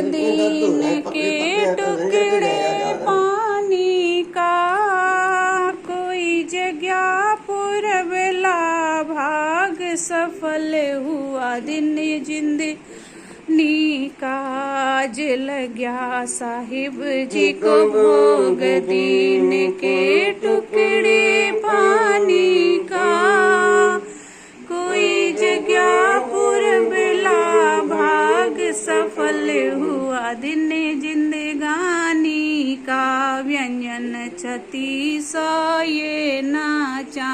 दीन के टुकड़े पानी का, कोई जगह पुरबला भाग सफल हुआ दिन जिंदनी काज लग्या साहिब जी को भोग दीन के टुकड़े पानी का, कोई जगह पुरबला भाग सफल हुआ दिन जिंदगानी का। व्यंजन 3600 ये नाचा,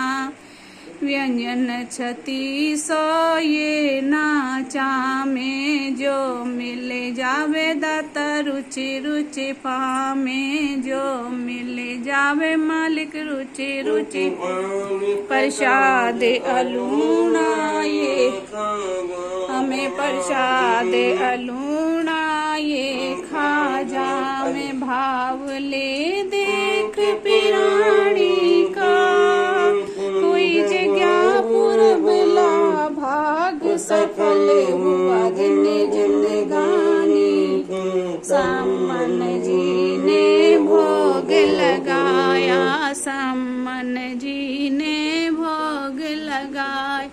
व्यंजन 3600 ये नाचा में, जो मिले जावे दाता रुचि रुचि पामे, जो मिले जावे मालिक रुचि रुचि प्रसाद अलूना ये, हमें प्रसाद अलूना ये खाजा में भाव ले देख पिरानी का, कोई जगह पुरबला भाग सफल हुआ दिन जिंदगानी। सामन जी ने भोग लगाया, सामन जी ने भोग लगाया,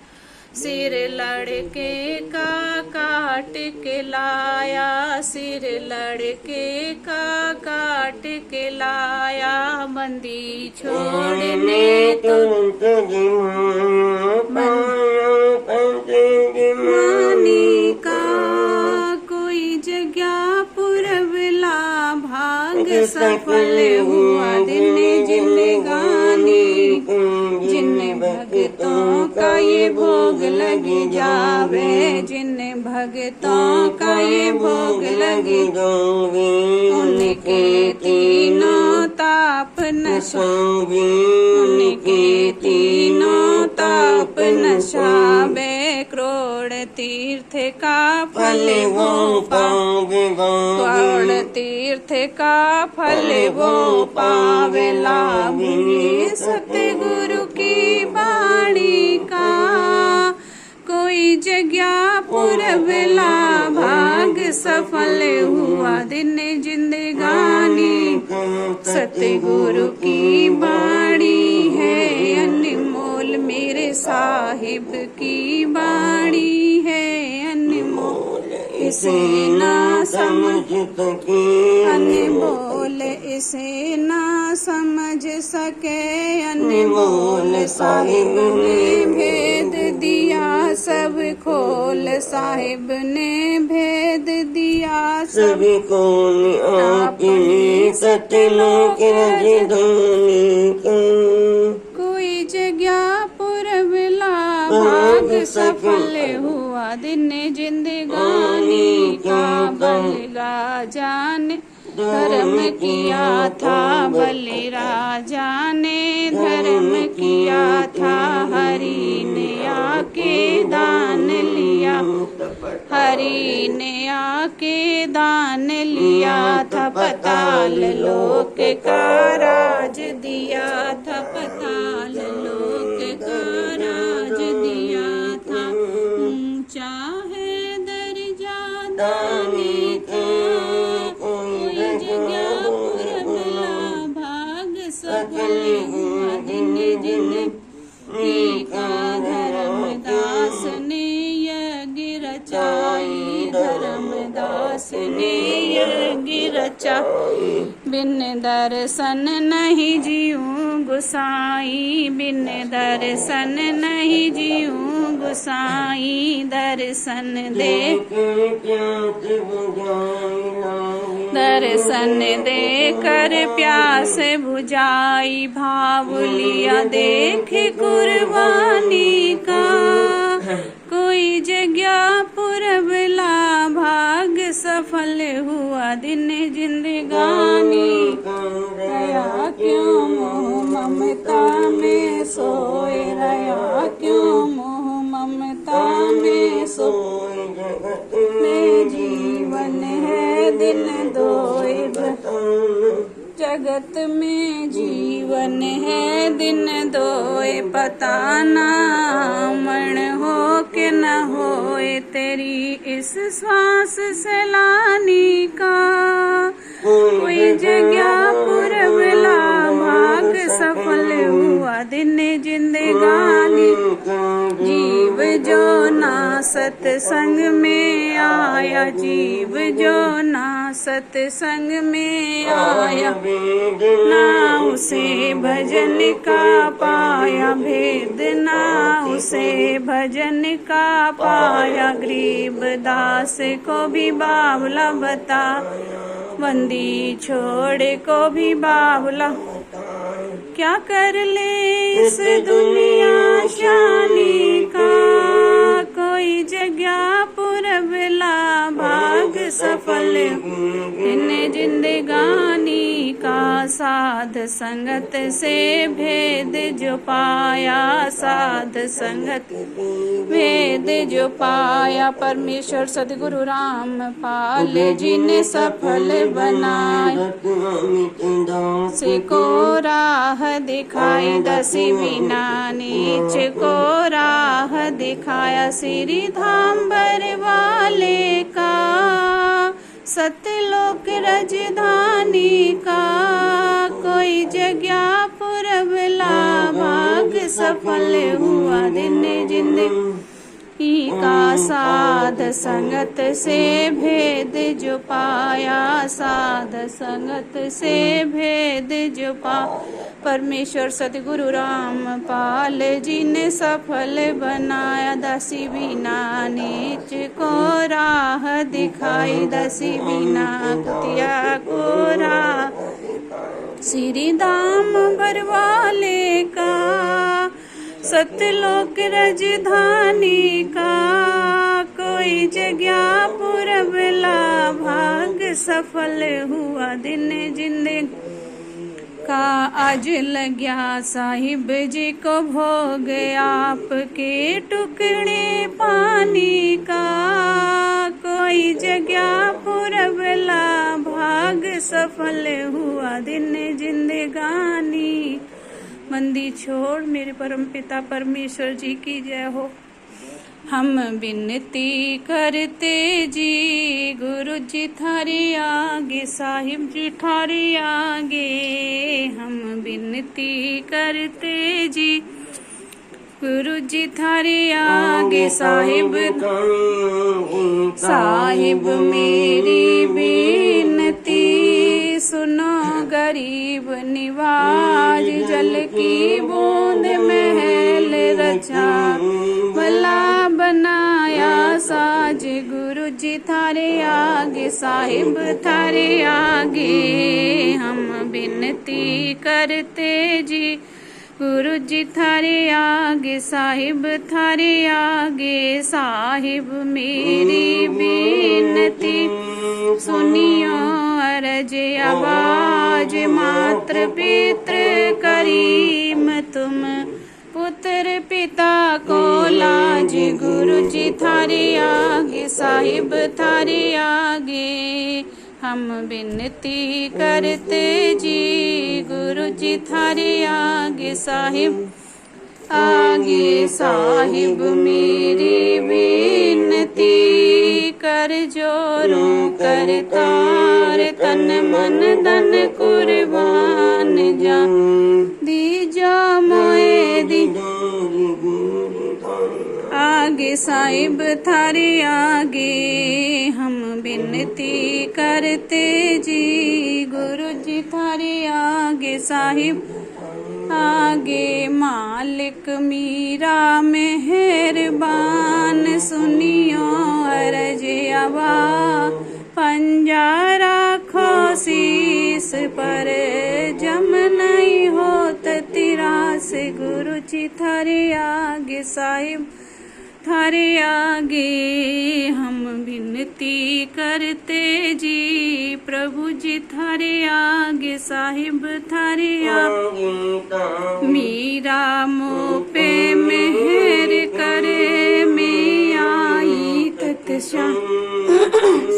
सिर लड़के का काट के लाया, सिर लड़के का काट के लाया, बंदी छोड़ने तो मानी का, कोई जगह पुरबला भाग सफल हुआ दिन जिंदगानी। जिन भगतों का ये भोग लगी जावे, जिन भगतों का ये भोग लगी जावे, उनके तीनों ताप नशावे, उनके तीनों ताप नशावे, करोड़ तीर्थ का फल वो पावेगा, करोड़ तीर्थ का फल वो पावे, लाभ ये सतगुरु की बाणी का, कोई जगह पुरबला भाग सफल हुआ दिन जिंदगानी। सतगुरु की बाणी है अनमोल, मेरे साहिब की बाणी है अनमोल, इसे ना समझ सके अनमोल, इसे ना समझ सके अनमोल। साहिब ने भेद दिया सब खोल, साहिब ने भेद दिया सब खोल, आपने सतलोक राजधानी का, कोई जगह पुरबला भाग सफल हुआ दिन जिंदगानी का। बलि राजा ने धर्म किया था, बलि राजा ने धर्म किया था, हरि ने आके दान लिया, हरि ने आके दान लिया था, पताल लोक का राज दिया था, पताल लोक का राज दिया था, ऊंचा है दर्जा दानी का, कोई जगह पुरबला भाग सफल हुआ दिन जिंदगी का। धर्मदास ने यज्ञ रचाई, धर्मदास ने यज्ञ रचाई, बिन दर्शन नहीं जीऊं गुसाई, बिन दर्शन नहीं जीऊं गुसाई, दर्शन दे दर्शन दे कर प्यास बुझाई, भाव लिया देख कुर्बानी का, कोई जगह पुरबला भाग सफल हुआ दिन जिंदगानी। रया क्यों मोह ममता में सोए, रया क्यों मोह ममता में सोए, जगत में जीवन है दिन दोए, जगत में जीवन है दिन दोए पता ना मरण हो के न होए तेरी इस श्वास सैलानी का कोई जगह पुरबला भाग सफल हुआ दिन जिंदगानी जीव जो ना सत्संग में आया जीव जो ना सत्संग में आया ना उसे भजन का पाया भेद ना उसे भजन का पाया गरीब दास को भी बावला बता बंदी छोड़ को भी बावला क्या कर ले इस दुनिया शानी का कोई जगह पुरबला भाग सफल इन जिंदगानी का साध संगत से भेद जो पाया साध संगत भेद जो पाया परमेश्वर सदगुरु रामपाल जी ने सफल बनाया से को राह दिखाई दसी बिना नीच को राह दिखाया श्री धाम वाले का सत्यलोक राजधानी का कोई जगह पुरबला भाग सफल हुआ दिन जिंदगी का साध संगत से भेद जो पाया साध संगत से भेद जो पा परमेश्वर सतगुरु रामपाल जी ने सफल बनाया दासी बिना नीच को राह दिखाई दासी बिना कुतिया को राह श्री धाम बरवाले का सत्यलोक राजधानी का कोई जगह पुरबला भाग सफल हुआ दिन जिंदगी का आज लग्या साहिब जी को भोग आपके टुकड़े पानी का कोई जगह पुरबला भाग सफल हुआ दिन जिंदगानी बंदी छोड़ मेरे परम पिता परमेश्वर जी की जय हो। हम विनती करते जी गुरु जी थारे आगे साहिब जी थारे आगे हम विनती करते जी गुरु जी थारे आगे साहिब साहिब मेरी विनती सुनो गरीब निवाज जल की बूंद महल रचा भला बनाया साज गुरु जी थारे आगे साहिब थारे आगे हम विनती करते जी गुरु जी थारे आगे साहिब थारे आगे साहिब मेरी विनती सुनियो अरज आवाज मात्र पितृ करीम तुम पुत्र पिता को लाज गुरु जी थारे आगे साहिब थारे आगे हम विनती करते जी गुरु जी थारे आगे साहिब मेरी विनती कर जोरों कर तार तन मन धन कुर्बान जा दीजो मोए दी आगे साहिब थारे आगे हम विनती करते जी गुरु जी थारे आगे साहिब आगे मालिक मीरा मेहरबान सुनियो अरज आवा पंजा राखो शीस पर जम नहीं होत तिरास गुरु जी थारे आगे साहिब थारे आगे हम विनती करते जी प्रभु जी थारे आगे साहिब थारे आगे मीरा मो पे मेहर करे मैं आई तत्शा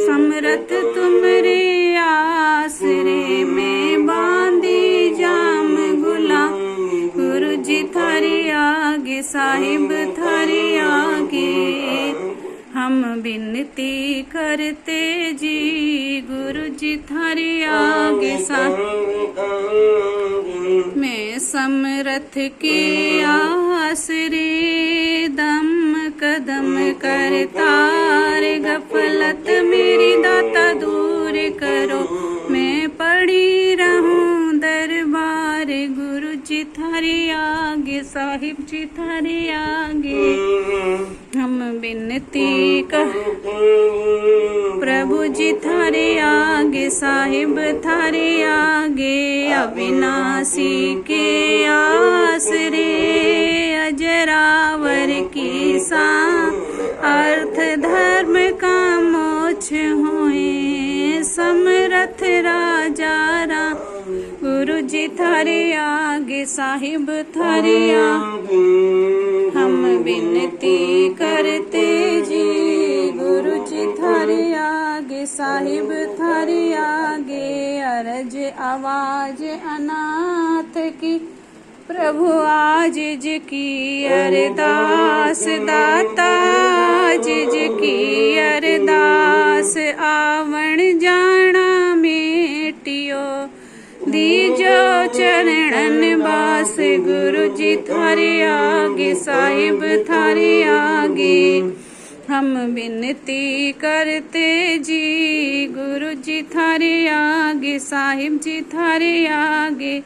समरथ तुमरे आसरे में बा साहिब थारे आगे हम विनती करते जी गुरु जी थारे आगे मैं समरथ के आसरे दम कदम करतार गफलत मेरी दाता दूर करो मैं पड़ी रहूं दरबार गुरु जी थारे आगे साहिब जी थारे आगे हम विनती कर प्रभु जी थारे आगे साहिब थारे आगे अविनाशी के आसरे अजरावर की सा अर्थ धर्म का मोक्ष होए समरथ राजा राम गुरु जी थारे आगे साहिब थारे आगे हम विनती करते जी गुरु जी थारे आगे साहिब थारे आगे अरज आवाज अनाथ की प्रभु आज की अरदास दाता जिज की अरदास आवण जाना मेटियो दीजो चरणन बास गुरु जी थारे आगे साहिब थारे आगे हम विनती करते जी गुरु जी थारे आगे साहिब जी थारे आगे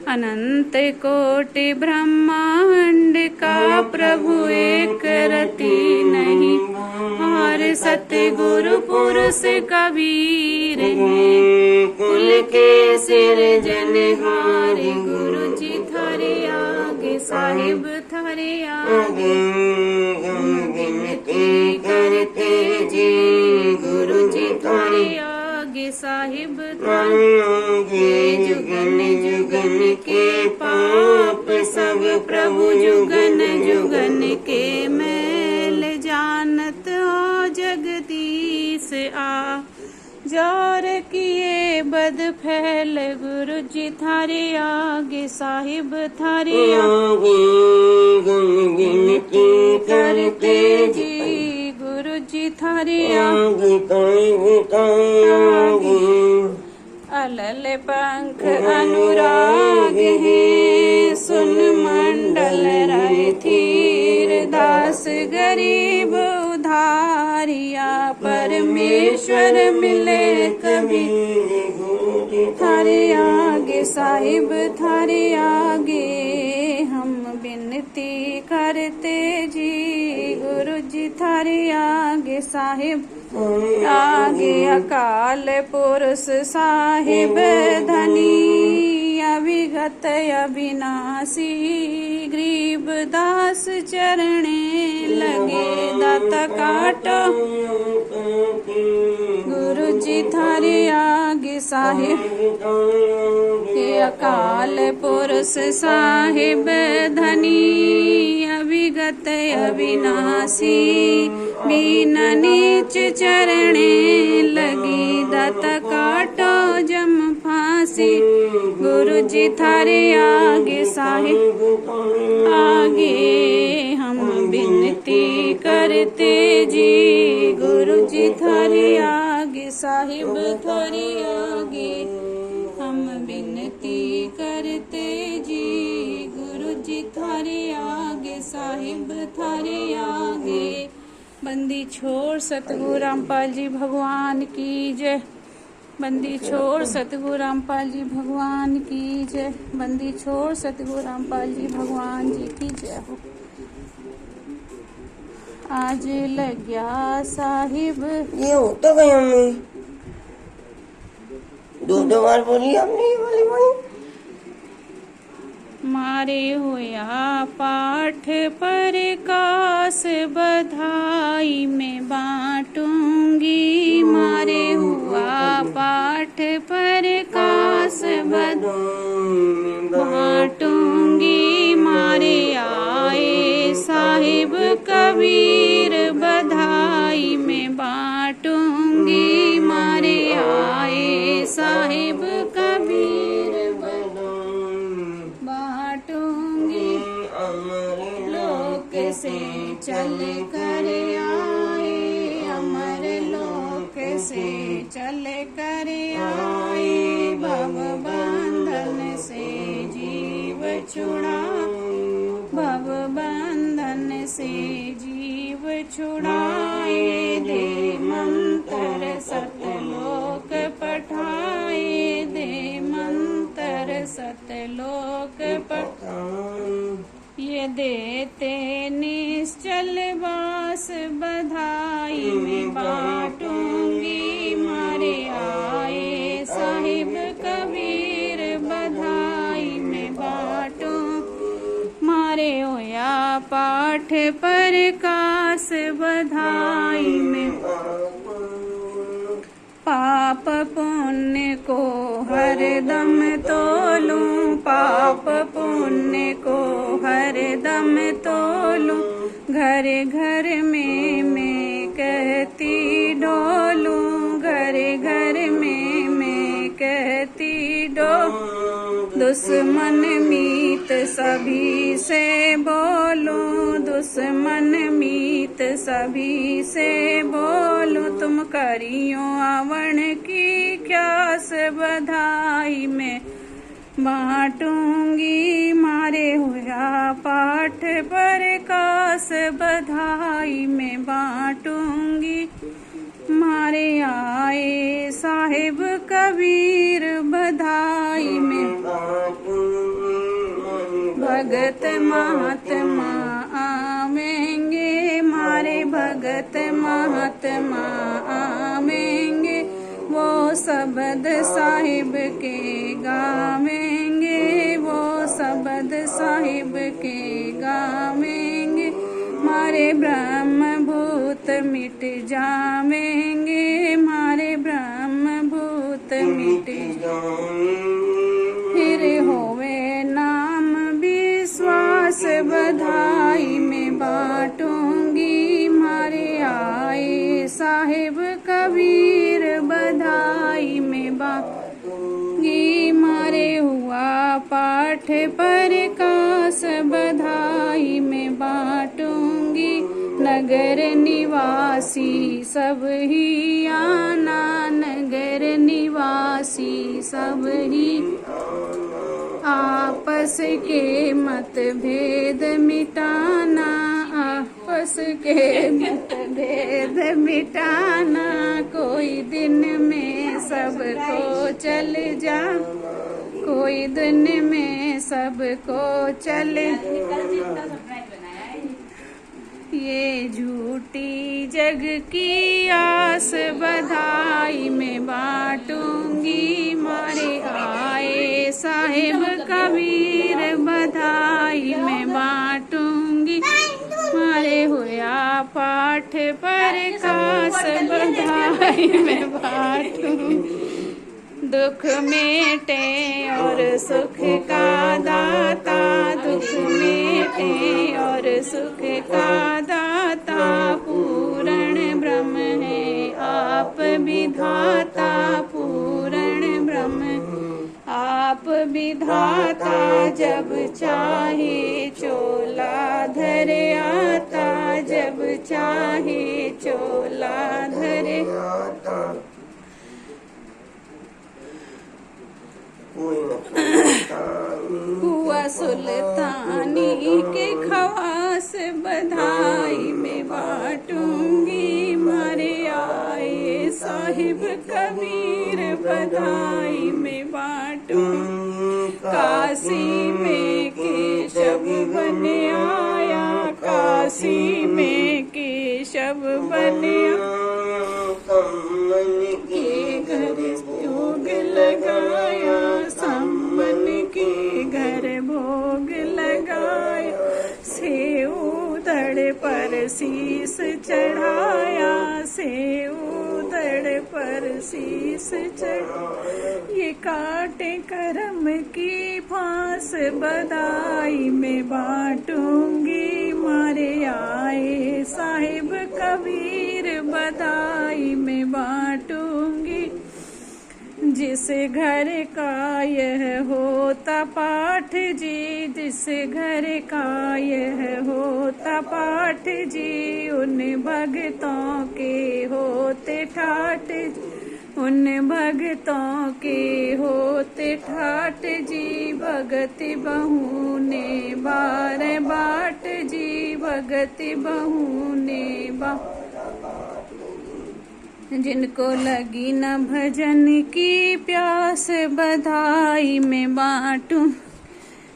अनंत कोटि ब्रह्मांड का प्रभु एक रति नहीं और सतगुरु पुरुष कबीर है कुल के सिरजनहार गुरु जी थारे आगे साहिब थारे आगे हम विनती करते जी गुरु जी थारे आगे साहिब थारे आगे जुगन जुगन के पाप सब प्रभु जुगन जुगन के मैल जानत हो जगदीश आ जोर किए बद फैल गुरु जी थारे आगे साहिब थारे आगे विनती करते जी गुरु जी थारे आगे अलल पंख अनुराग है सुन मंडल राय थीर दास गरीब उधारिया परमेश्वर मिले कभी थारे आगे साहिब थारे आगे हम विनती करते जी गुरु जी थारे आगे साहिब आगे अकाल पुरुष साहिब धनी अविगत अविनाशी गरीब दास चरणे लगे दाता काटो गुरु जी थारे आगे साहिब के अकाल पुरुष साहिब धनी अविगत अविनाशी बीन नीच चरणे लगी दाता काटो जम फांसी गुरु जी थारे आगे साहिब आगे हम विनती करते जी गुरु जी थारे आगे साहिब थारे आगे हम विनती करते जी गुरु जी थारे आगे साहिब थारे आगे बंदी छोड़ सतगुरु रामपाल जी भगवान की जय बंदी छोड़ सतगुरु रामपाल जी भगवान की जय बंदी छोड़ सतगुरु रामपाल जी भगवान जी की जय हो आज लग गया साहिब ये हो तो गई हमने दो बार बोली हमने ये वाली बोली मारे होया पाठ पर कास बधाई में बांटूंगी मारे हुआ पाठ पर कास बधाई बांटूंगी मारे आए साहिब कबीर बधाई में बांटूंगी मारे आए साहिब कबीर चल कर आए, भव बंधन से जीव छुड़ाए, भव बंधन से जीव छुड़ाए, दे मंत्र सतलोक पठाए, दे मंत्र सतलोक पठाए। ये देते निश्चल वास बधाई में बांटूंगी, मारे आए साहिब कबीर बधाई में बांटूं, मारे होया पाठ प्रकाश बधाई में। पाप पुण्य को हरदम तोलूं, पाप पुण्य को हरदम तोलूं, घर घर में मैं कहती डोलूं, घर घर में मैं कहती डोलूं, दुश्मन मीत सभी से बोलूं, दुश्मन मीत सभी से बोलूं, तुम करियो आवण की क्यास बधाई में बांटूंगी, मारे हुआ पाठ प्रकाश बधाई में बांटूंगी, मारे आए साहिब कबीर बधाई में। भगत महात्मा आवेंगे, मारे भगत महात्मा आवेंगे, वो शब्द साहिब के गावेंगे, वो शब्द साहिब के गावेंगे, मारे ब्रह्म भूत मिट जावेंगे, मारे ब्रह्म भूत मिट फिर होवे नाम विश्वास बधाई में बांटूंगी, मारे आए साहिब कबीर बधाई में बांटूंगी, मारे हुआ पाठ प्रकाश बधाई में बांटूंगी, नगर निवासी सब ही आना, नगर निवासी सब ही आपस के मतभेद मिटाना, आपस के मतभेद मिटाना, कोई दिन में सबको चल जा, कोई दिन में सबको चल। ये झूठी जग की आस बधाई में बांटूंगी, मारे आए साहिब कबीर बधाई में बांटूंगी, मारे हुआ पाठ प्रकाश बधाई में बांटूंगी, दुख मेटे और सुख का दाता, दुख मेटे और सुख का दाता, पूर्ण ब्रह्म है आप विधाता, पूर्ण ब्रह्म आप विधाता, जब चाहे चोला धर आता, जब चाहे चोला धर आता। हुआ सुल्तानी के खवास बधाई में बांटूंगी, मारे आए साहिब कबीर बधाई में बांटूंगी, काशी में केशव बन आया, काशी में केशव बन के घर भोग लगाया, संबन के घर भोग लगाया, सेव धड़ पर शीस चढ़ाया, सेव धड़ पर शीस चढ़ाया, ये काटे करम की फांस बधाई में बांटूंगी, मारे आए साहिब कबीर बधाई में बांटूंगी, जिस घर का यह होता पाठ जी, जिस घर का यह होता पाठ जी, उन भगतों के होते ठाठ, उन भगतों के होते ठाठ जी। भगत बहू ने बार बाट जी, भगत बहू ने जिनको लगी न भजन की प्यास, बधाई में बांटूं।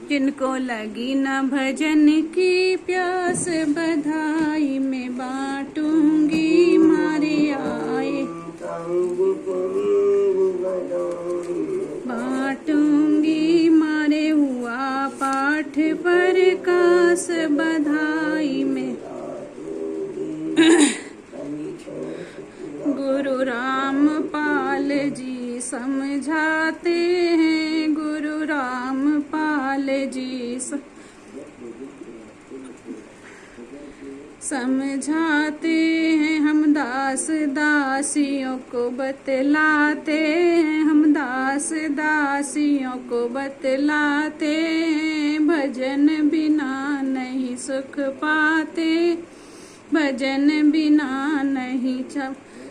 जिनको लगी न भजन की प्यास, बधाई में बांटूंगी। मारे आए बांटूंगी, मारे हुआ पाठ पर कास, बधाई में। गुरु रामपाल जी समझाते हैं, गुरु रामपाल जी समझाते हैं। हम दास दासियों को बतलाते हैं, हम दास दासियों को बतलाते हैं। भजन बिना नहीं सुख पाते, भजन बिना नहीं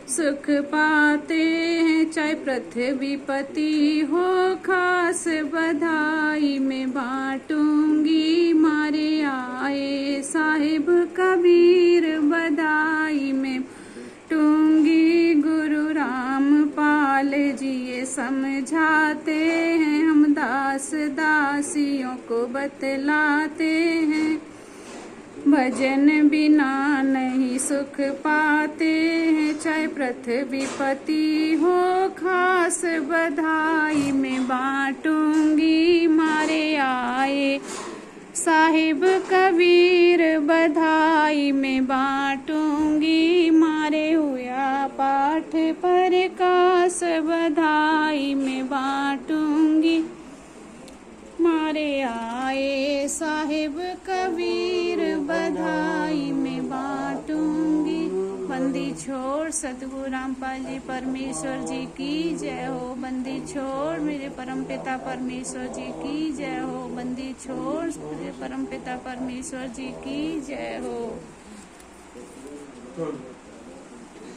सुख पाते हैं। चाहे पृथ्वी पति हो खास, बधाई में बांटूंगी। मारे आए साहिब कबीर, बधाई में बांटूंगी। गुरु रामपाल जी ये समझाते हैं, हम दास दासियों को बतलाते हैं। भजन बिना नहीं सुख पाते हैं, चाहे पृथ्वी पति हो खास, बधाई में बांटूंगी। मारे आए साहिब कबीर, बधाई में बांटूंगी। मारे हुआ पाठ पर कास, बधाई में बांटूंगी। मारे आए साहिब कबीर, बधाई में बांटूंगी। बंदी छोड़ सतगुरु रामपाल जी परमेश्वर जी की जय हो। बंदी छोड़ मेरे परम पिता परमेश्वर जी की जय हो। बंदी छोड़ मेरे परम पिता परमेश्वर जी की जय हो।